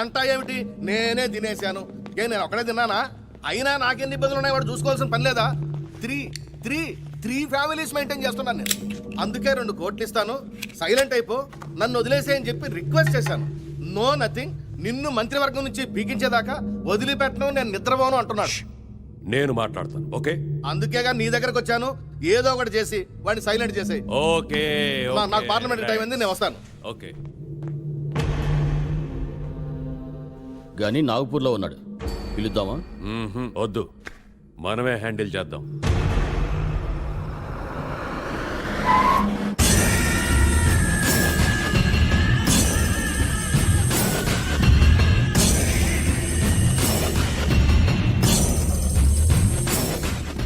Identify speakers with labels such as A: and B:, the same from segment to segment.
A: అంటా ఏమిటి? నేనే తినేశాను. నేను ఒక్కడే తిన్నానా? అయినా నాకెన్ని ఇబ్బందులు ఉన్నాయి, వాడు చూసుకోవాల్సిన పని లేదా? త్రీ ఫ్యామిలీస్ మెయింటైన్ చేస్తున్నాను నేను. అందుకే 2 కోట్లు ఇస్తాను, సైలెంట్ అయిపో, నన్ను వదిలేసేయని చెప్పి రిక్వెస్ట్ చేశాను. No nothing. నిన్ను మంత్రివర్గం నుంచి పీకించేదాకా వదిలిపెట్టను, నేను నిద్రపోను అంటున్నాడు.
B: నేను మాట్లాడతాను, ఓకే?
A: అందుకేగా నీ దగ్గరకు వచ్చాను. ఏదో ఒకటి చేసి వాడిని సైలెంట్ చేసేయి.
B: ఓకే.
A: నాకు పార్లమెంట్ టైం ఉంది, నేను వస్తాను.
B: ఓకే.
C: గానీ నాగపూర్లో ఉన్నాడు, పిలుద్దామా?
B: వద్దు, మనమే హ్యాండిల్ చేద్దాం.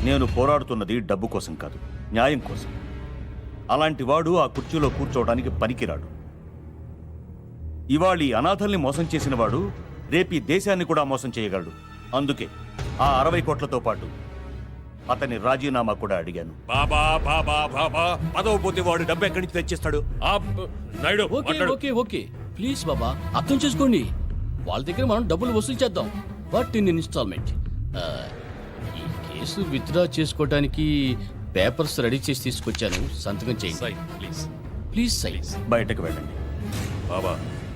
D: నేను పోరాడుతున్నది డబ్బు కోసం కాదు, న్యాయం కోసం. అలాంటి వాడు ఆ కుర్చీలో కూర్చోవడానికి పనికిరాడు. ఇవాళ ఈ అనాథల్ని మోసం చేసిన వాడు రేపీ దేశాన్ని కూడా మోసం చేయగలడు. అందుకే ఆ 60 కోట్లతో పాటు అతని రాజీనామా కూడా అడిగాను.
B: బాబా బాబా బాబా, పదవి పోతే వాడు డబ్బు ఎక్కడి నుంచి తెచ్చిస్తాడు? నాయుడు,
C: ఓకే ఓకే ప్లీజ్ బాబా, అర్థం చేసుకోండి. వాళ్ళ దగ్గర మనం డబ్బులు వసూలు చేద్దాం, బట్ ఇన్ ఇన్స్టాల్మెంట్. ఈ కేసు విత్డ్రా చేసుకోవడానికి పేపర్స్ రెడీ చేసి తీసుకొచ్చాను, సంతకం చేయండి
B: ప్లీజ్.
C: ప్లీజ్ సై.
D: బయటకు వెళ్ళండి
B: బాబా,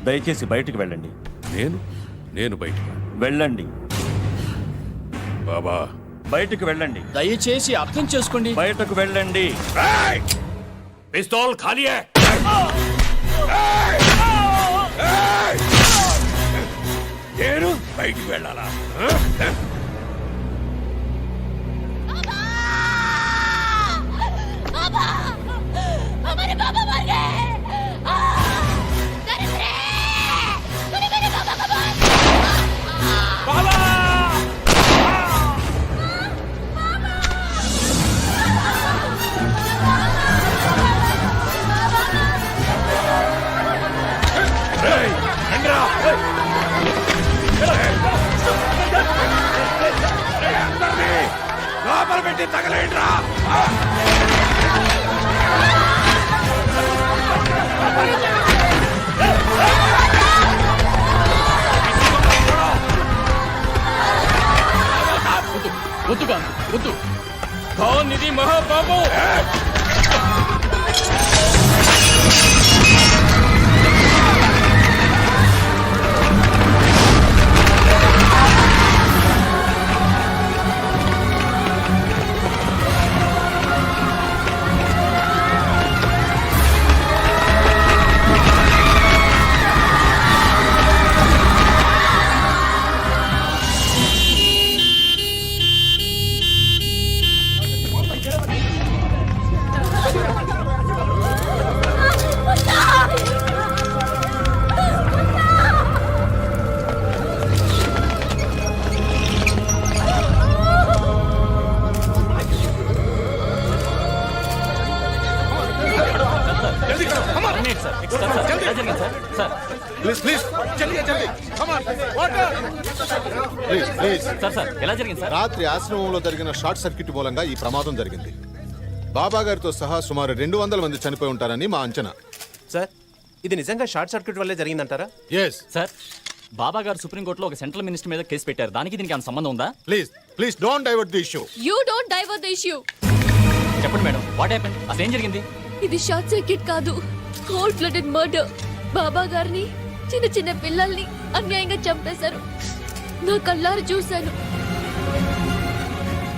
D: దయచేసి బయటకు వెళ్ళండి.
B: నేను బయటికి
D: వెళ్ళండి
B: బాబా,
D: బయటకు వెళ్ళండి.
C: దయచేసి అర్థం చేసుకోండి.
D: బయటకు వెళ్ళండి.
B: పిస్తోల్ ఖాళీ హై. నేను బయటికి వెళ్ళాలా?
E: हमारे पापा मर गए। मेरे पापा को
B: లోపల పెట్టి తగలేండ్రా.
C: వద్దు ఖాన్ ఇది మహాపాపం.
F: రాత్రి ఆశ్రమంలో జరిగిన షార్ట్ సర్క్యూట్ మూలంగా ఈ ప్రమాదం జరిగింది. బాబా గారితో సహా సుమారు 200 మంది చనిపోయి ఉంటారని మా అంచనా.
G: సార్, ఇది నిజంగా షార్ట్ సర్క్యూట్ వల్లే జరిగిందంటారా?
F: ఎస్
H: సార్, బాబా గారు సుప్రీంకోర్టులో ఒక సెంట్రల్ మినిస్టర్ మీద కేసు పెట్టారు. దానికి దీనికి ఏమైనా సంబంధం ఉందా?
F: Please don't divert the issue.
E: You don't divert the issue.
H: చెప్పండి మేడం, వాట్ హ్యాపెన్? అసలు ఏం జరిగింది?
E: ఇది షార్ట్ సర్క్యూట్ కాదు, కోల్డ్ బ్లడెడ్ మర్డర్. బాబా గారిని, చిన్న పిల్లల్ని అన్యాయంగా చంపేశారు. నా కళ్ళారు చూశాను.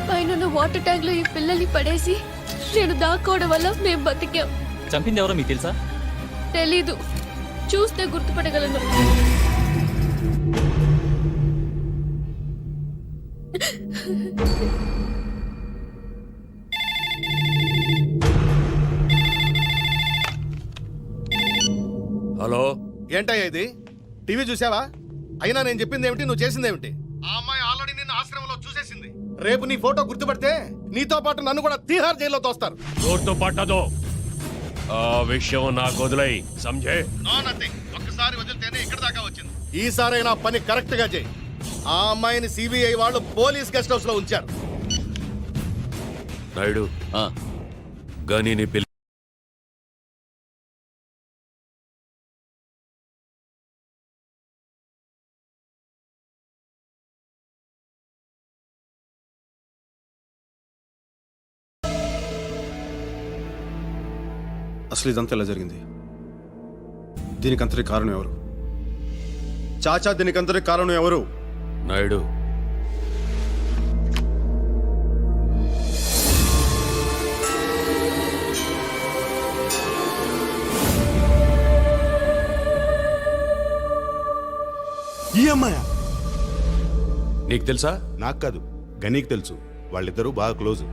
E: పైన వాటర్ ట్యాంక్ లో ఈ పిల్లల్ని పడేసి నేను దాక్కోవడం వల్ల మేము బతికాం.
H: చంపింది ఎవరో మీకు తెలుసా?
E: తెలీదు, చూస్తే గుర్తుపట్టగలను.
B: హలో,
A: ఏంటయ్యా ఇది? టీవీ చూసావా? అయినా నేను చెప్పింది ఏమిటి, నువ్వు చేసింది ఏమిటి? ఆ అమ్మాయి ఆల్రెడీ నిన్ను ఆశ్రమంలో చూసేసింది. రేపు నీ ఫోటో గుర్తుపడితే నీతో పాటు నన్ను కూడా తీహార్ జైల్లో తోస్తారు.
B: జోర్తో పట్టదు. ఆ విషయం నాకు వదిలేయ్, సంజే.
A: No nothing. ఒక్కసారి వదిలితేనే ఇక్కడ దాకా వచ్చింది. ఈసారైనా పని కరెక్ట్ గా చేయి. ఆ అమ్మాయిని సిబిఐ వాళ్ళు పోలీస్ గెస్ట్ హౌస్ లో ఉంచారు.
B: నాయుడు, గని నీ పిల్ల
I: అసలు ఇదంతా ఎలా జరిగింది? దీనికంతటి కారణం ఎవరు? చాచా, దీనికంతటి కారణం ఎవరు?
B: నాయుడు,
I: ఈ అమ్మాయా?
B: నీకు తెలుసా?
I: నాకు కాదు, గనీకి తెలుసు. వాళ్ళిద్దరూ బాగా క్లోజ్.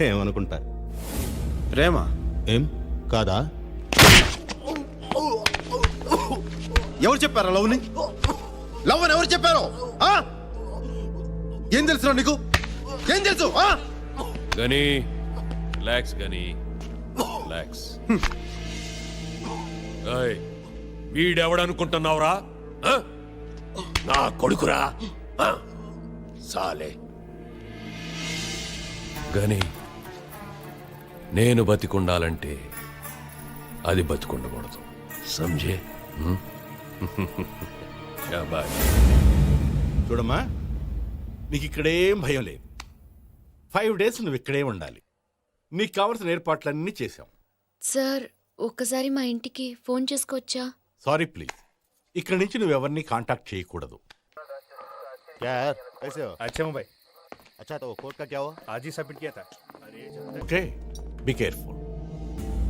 F: ఏమనుకుంటా?
I: ప్రేమ?
F: ఏం కాదా?
I: ఎవరు చెప్పారా లవ్ని? లవ్ అని ఎవరు చెప్పారు? ఆ? ఏం తెలుసురా నీకు? ఏం తెలుసు? ఆ?
B: గని రిలాక్స్, గని రిలాక్స్. ఏయ్, వీడెవడనుకుంటున్నావురా? ఆ? నా కొడుకురా. ఆ? సాలే గని, నేను బతికుండాలంటే అది బతికుండకూడదు. సంజే? శాబాష్.
J: చూడమ్మా, నీకు ఇక్కడేం భయం లేదు. 5 days నువ్వు ఇక్కడే ఉండాలి. నీకు కావలసిన ఏర్పాట్లన్నీ చేశాం.
E: సార్, ఒక్కసారి మా ఇంటికి ఫోన్ చేసుకోవచ్చా?
J: సారీ ప్లీజ్, ఇక్కడి నుంచి నువ్వు ఎవరిని కాంటాక్ట్ చేయకూడదు. Okay, be careful.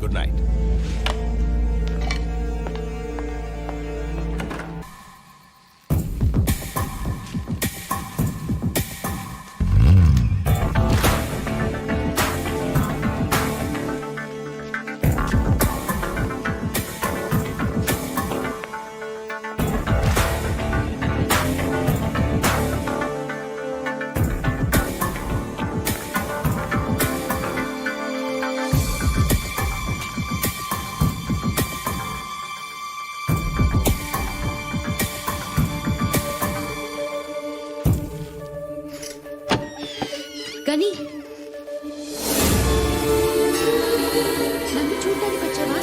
J: Good night.
E: కానీ నన్ను చూడ్డానికి వచ్చావా?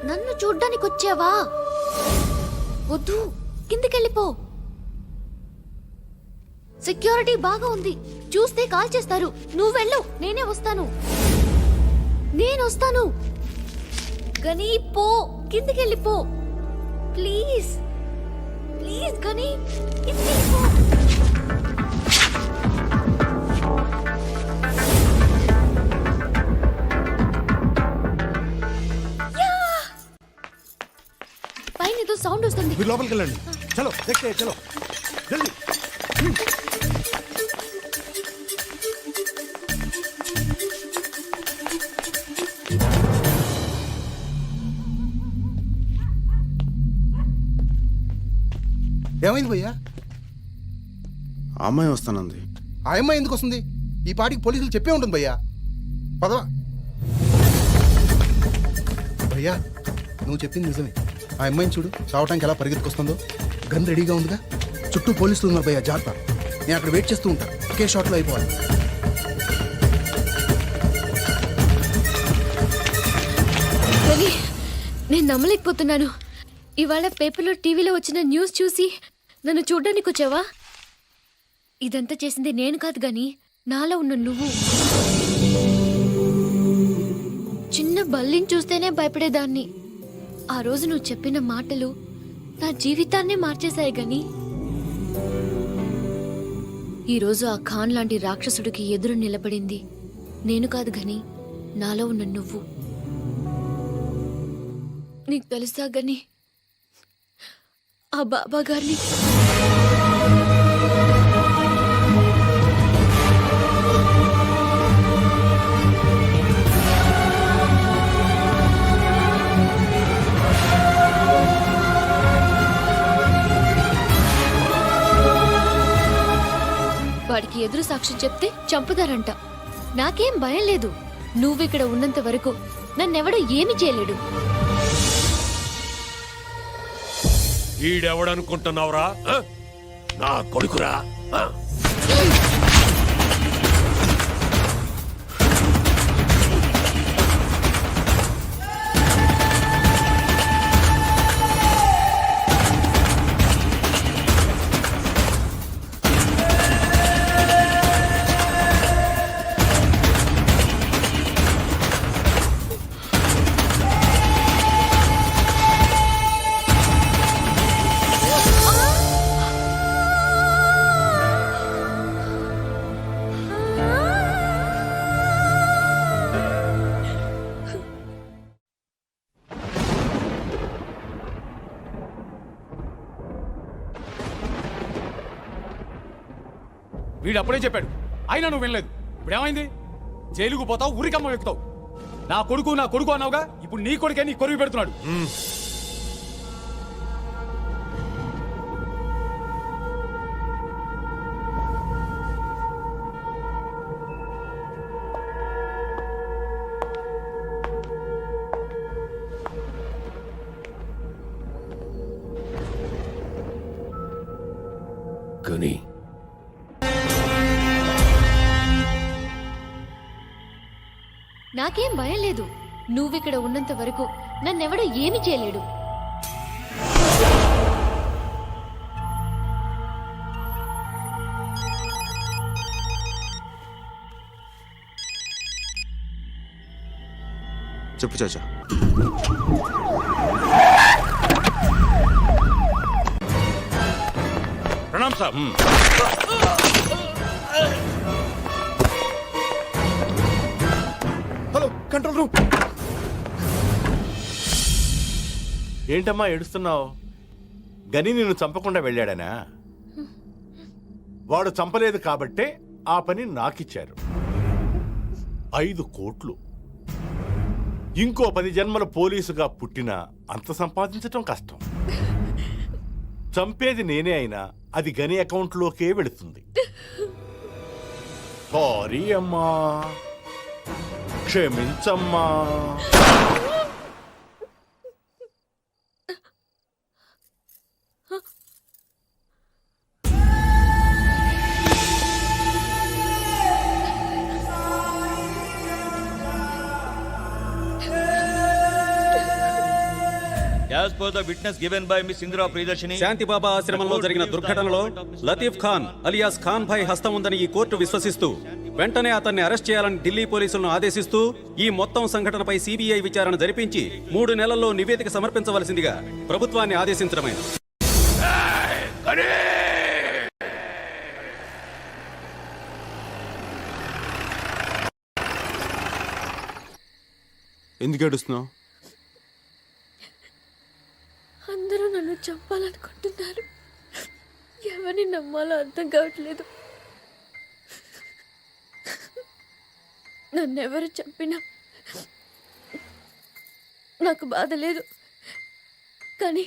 E: నన్ను చూడ్డానికి వచ్చావా? వద్దు, కిందకెళ్ళిపో. సెక్యూరిటీ బాగా ఉంది, చూస్తే కాల్ చేస్తారు. నువ్వు వెళ్ళు, నేనే వస్తాను. నేను వస్తాను. గని పో, కిందకెళ్ళిపో ప్లీజ్. ప్లీజ్ గని, కిందకెళ్ళిపో. పైన ఏదో సౌండ్ వస్తుంది.
J: మీరు లోపలికి వెళ్ళండి. చలో దగ్గరే, చలో జల్దీ.
A: ఏమైంది భయ్యా?
I: ఆ అమ్మాయి వస్తానంది.
A: ఆ అమ్మాయి ఎందుకు వస్తుంది? ఈ పాటికి పోలీసులు చెప్పే ఉంటుంది భయ్యా. పదవా భయ్యా, నువ్వు చెప్పింది నిజమే. ఆ అమ్మాయిని చూడు, చావటానికి ఎలా పరిగెత్తుకొస్తుందో. గన్ రెడీగా ఉందిగా. చుట్టూ పోలీసులు ఉన్నారు భయ్యా, జాగ్రత్త. నేను అక్కడ వెయిట్ చేస్తూ ఉంటా, ఒకే షాట్లో అయిపోవాలి.
E: నేను నమ్మలేకపోతున్నాను. ఇవాళ పేపర్లో, టీవీలో వచ్చిన న్యూస్ చూసి నన్ను చూడ్డానికి వచ్చావా? ఇదంతా చేసింది నేను కాదు గాని నాలో ఉన్న నువ్వు. చిన్న బల్లిని చూస్తేనే భయపడేదాన్ని. ఆ రోజు నువ్వు చెప్పిన మాటలు నా జీవితాన్నే మార్చేశాయి గాని, ఈరోజు ఆ ఖాన్ లాంటి రాక్షసుడికి ఎదురు నిలబడింది నేను కాదు గాని నాలో ఉన్న నువ్వు. నీకు తెలుసా గని, ఆ బాబా గారిని వాడికి ఎదురు సాక్ష్యం చెప్తే చంపుతారంట. నాకేం భయం లేదు. నువ్విక్కడ ఉన్నంత వరకు నన్నెవడూ ఏమి చేయలేడు.
B: ఈడెవడనుకుంటున్నావురా? ఆ? నా కొడుకురా. ఆ?
K: వీడు అప్పుడే చెప్పాడు, అయినా నువ్వు వినలేదు. ఇప్పుడు ఏమైంది? జైలుకు పోతావు, ఊరికమ్మ ఎక్కుతావు. నా కొడుకు అన్నావుగా, ఇప్పుడు నీ కొడుకే నీ కొరువు పెడుతున్నాడు.
B: కానీ
E: నాకేం భయం లేదు. నువ్విక్కడ ఉన్నంత వరకు నన్నెవడో ఏమీ చేయలేడు.
I: చెప్పు చాచా.
B: Pranam sir.
I: Hello, control room.
J: ఏంటమ్మా ఏడుస్తున్నావు? గని నిన్ను చంపకుండా వెళ్ళాడనా? వాడు చంపలేదు కాబట్టే ఆ పని నాకిచ్చారు. 5 కోట్లు. ఇంకో 10 జన్మల పోలీసుగా పుట్టినా అంత సంపాదించటం కష్టం. చంపేది నేనే అయినా అది గని అకౌంట్లోకే వెళుతుంది. సారీ అమ్మా, క్షమించమ్మా.
D: As per the witness given by Miss Indra Priyadarshini,
L: శాంతిబాబా ఆశ్రమంలో జరిగిన దుర్ఘటనలో లతీఫ్ ఖాన్ అలియాస్ ఖాన్ భాయ్ హస్తం ఉందని ఈ కోర్టు విశ్వసిస్తూ వెంటనే అతన్ని అరెస్ట్ చేయాలని ఢిల్లీ పోలీసులను ఆదేశిస్తూ ఈ మొత్తం సంఘటనపై సిబిఐ విచారణ జరిపించి 3 నెలల్లో నివేదిక సమర్పించవలసిందిగా ప్రభుత్వాన్ని ఆదేశించడమైనది.
I: ఎందుకు ఏడుస్తున్నావు?
E: అందరూ నన్ను చంపాలనుకుంటున్నారు. ఎవరిని నమ్మాలో అర్థం కావట్లేదు. నన్నెవరు చంపినా నాకు బాధ లేదు. కానీ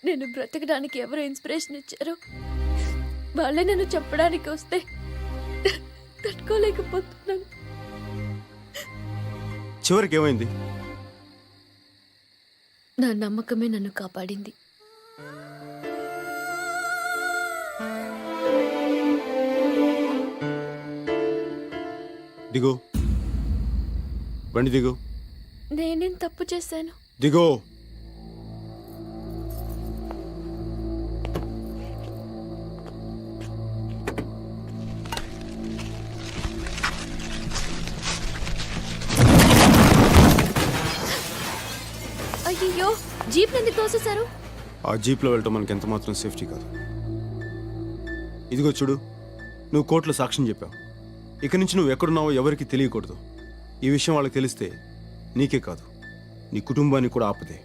E: నేను బ్రతకడానికి ఎవరు ఇన్స్పిరేషన్ ఇచ్చారో వాళ్ళే నన్ను చంపడానికి వస్తే తట్టుకోలేకపోతున్నాను.
I: చివరికి ఏమైంది?
E: నా నమ్మకమే నన్ను కాపాడింది.
I: దిగు, బండి దిగు.
E: నేనేం తప్పు చేశాను?
I: దిగో.
E: అయ్యో, జీప్ ఎందుకు తోసేశారు?
I: ఆ జీప్లో వెళ్ళటం మనకి ఎంత మాత్రం సేఫ్టీ కాదు. ఇదిగో చూడు, నువ్వు కోర్టులో సాక్ష్యం చెప్పావు. ఇక నుంచి నువ్వు ఎక్కడున్నావో ఎవరికి తెలియకూడదు. ఈ విషయం వాళ్ళకి తెలిస్తే నీకే కాదు, నీ కుటుంబానికి కూడా ఆపదే.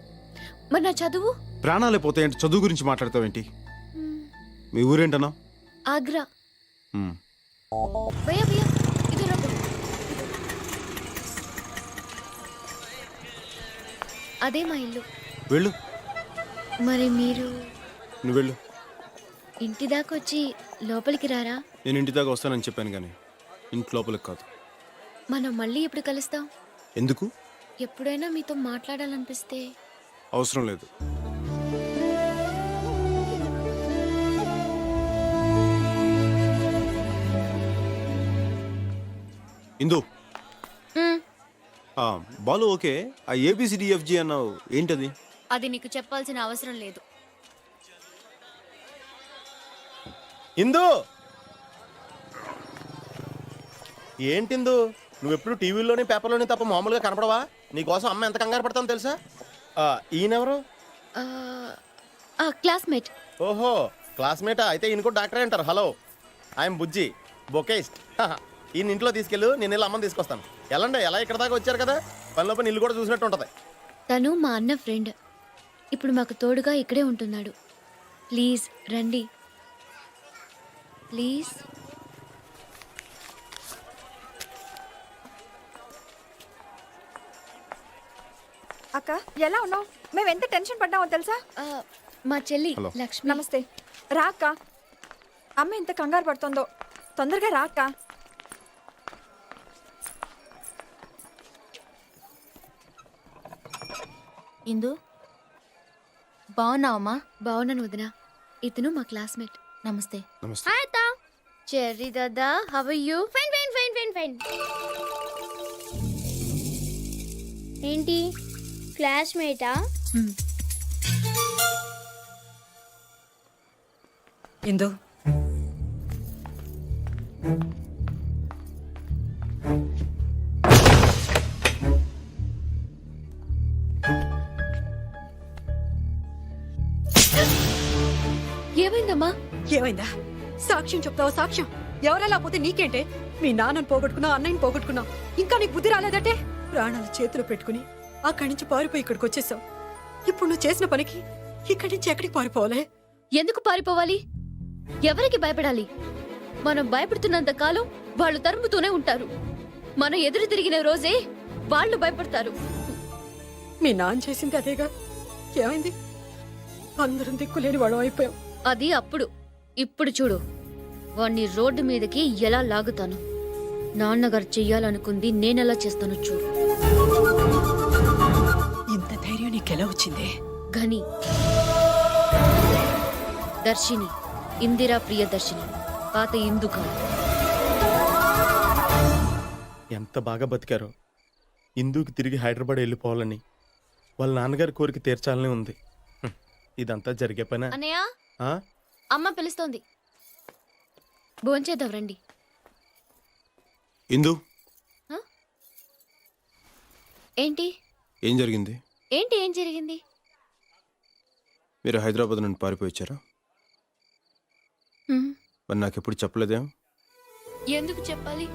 E: మరి నా చదువు?
I: ప్రాణాలే పోతాయంటే చదువు గురించి మాట్లాడతావేంటి? మీ ఊరేంటన్నా?
E: ఆగ్రా. భయ్యా భయ్యా, ఇద్దరు అదే మా ఇల్లు.
I: వెళ్ళు.
E: మరి మీరు?
I: నువ్వు వెళ్ళు.
E: ఇంటి దాకా వచ్చి లోపలికి రారా?
I: నేను ఇంటి దాకా వస్తానని చెప్పాను కానీ ఇంటి లోపలికి కాదు.
E: మనం మళ్ళీ ఎప్పుడు కలుస్తాం?
I: ఎందుకు?
E: ఎప్పుడైనా మీతో మాట్లాడాలనిపిస్తే.
I: అవసరం లేదు. ఇందు, బాలు ఓకే. ఆ ABCDFG అన్నావు, ఏంటది?
E: అది నీకు చెప్పాల్సిన అవసరం లేదు.
G: ఇందు, ఏంటిందు నువ్వెప్పుడు టీవీలోని పేపర్లోని తప్ప మామూలుగా కనపడవా? నీకోసం అమ్మ ఎంత కంగారు పడతాను తెలుసా? ఈయనెవరు?
E: క్లాస్మేట్.
G: ఓహో, క్లాస్మేటా? అయితే ఈయన కూడా డాక్టరే అంటారు. హలో, ఐఎమ్ బుజ్జి, బొకేస్ట్. ఈయన ఇంట్లో తీసుకెళ్ళు, నేను వెళ్ళి అమ్మని తీసుకొస్తాను. ఎలాండి, ఎలా ఇక్కడ దాకా వచ్చారు కదా, పనిలో పని ఇల్లు కూడా చూసినట్టు ఉంటుంది.
E: తను మా అన్న ఫ్రెండ్. ఇప్పుడు మాకు తోడుగా ఇక్కడే ఉంటున్నాడు. ప్లీజ్ రండి, ప్లీజ్.
M: అక్క ఎలా ఉన్నావు? మేము ఎంత టెన్షన్ పడ్డామో తెలుసా?
E: మా చెల్లి లక్ష్మి.
M: నమస్తే. రా అక్క. అమ్మ ఎంత కంగారు పడుతుందో. తొందరగా రా అక్క.
E: ఇందు బాగున్నావమ్మా? బాగున్నాను వదిన. ఇతను మా క్లాస్మేట్. నమస్తే.
M: హాయ్ అత్త.
E: చెర్రీ దాదా, how are you?
M: Fine fine fine fine fine.
E: ఏంటి క్లాస్మేటా?
M: ఇందు
E: ఏమైందమ్మా?
M: ఏమైందా? సాక్ష్యం చెప్తావా? సాక్ష్యం ఎవరెలా పోతే నీకేంటే? మీ నాన్నని పోగొట్టుకున్నా, అన్నయ్యని పోగొట్టుకున్నా, ఇంకా నీకు బుద్ధి రాలేదంటే? ప్రాణాలు చేతులు పెట్టుకుని అక్కడి నుంచి పారిపోయి ఇక్కడికి వచ్చేసావు. ఇప్పుడు నువ్వు చేసిన పనికి ఇక్కడి నుంచి ఎక్కడికి పారిపోవాలే?
E: ఎందుకు పారిపోవాలి? ఎవరికి భయపడాలి? మనం భయపడుతున్నంత కాలం వాళ్ళు తరుముతూనే ఉంటారు. మనం ఎదురు తిరిగిన రోజే వాళ్ళు భయపడతారు.
M: మీ నాన్న చేసింది అదేగా. ఏమైంది? అందరం దిక్కులేని వాడు అయిపోయాం.
E: అది అప్పుడు. ఇప్పుడు చూడు, వాణ్ణి రోడ్డు మీదకి ఎలా లాగుతాను. నాన్నగారు చెయ్యాలనుకుంది నేనెలా చేస్తాను చూడు.
M: ఇంత ధైర్యం నీకెలా వచ్చింది?
E: గని, దర్శిని, ఇందిరా ప్రియదర్శిని, పాత ఇందు కాదు.
G: ఎంత బాగా బతికారో. ఇందుకు తిరిగి హైదరాబాద్ వెళ్ళిపోవాలని వాళ్ళ నాన్నగారి కోరిక తీర్చాలని ఉంది. ఇదంతా జరిగే పనా?
E: అన్నయ్య,
G: ఆ?
E: అమ్మ పిలుస్తోంది. భోంచేద్దాం రండి.
I: ఇందు
E: ఏంటి
I: ఏం జరిగింది?
E: ఏంటి ఏం జరిగింది?
I: మీరు హైదరాబాద్ నుండి పారిపోయి వచ్చారా?
E: హ్మ్.
I: మరి నాకెప్పుడు చెప్పలేదేం?
E: ఎందుకు చెప్పాలి?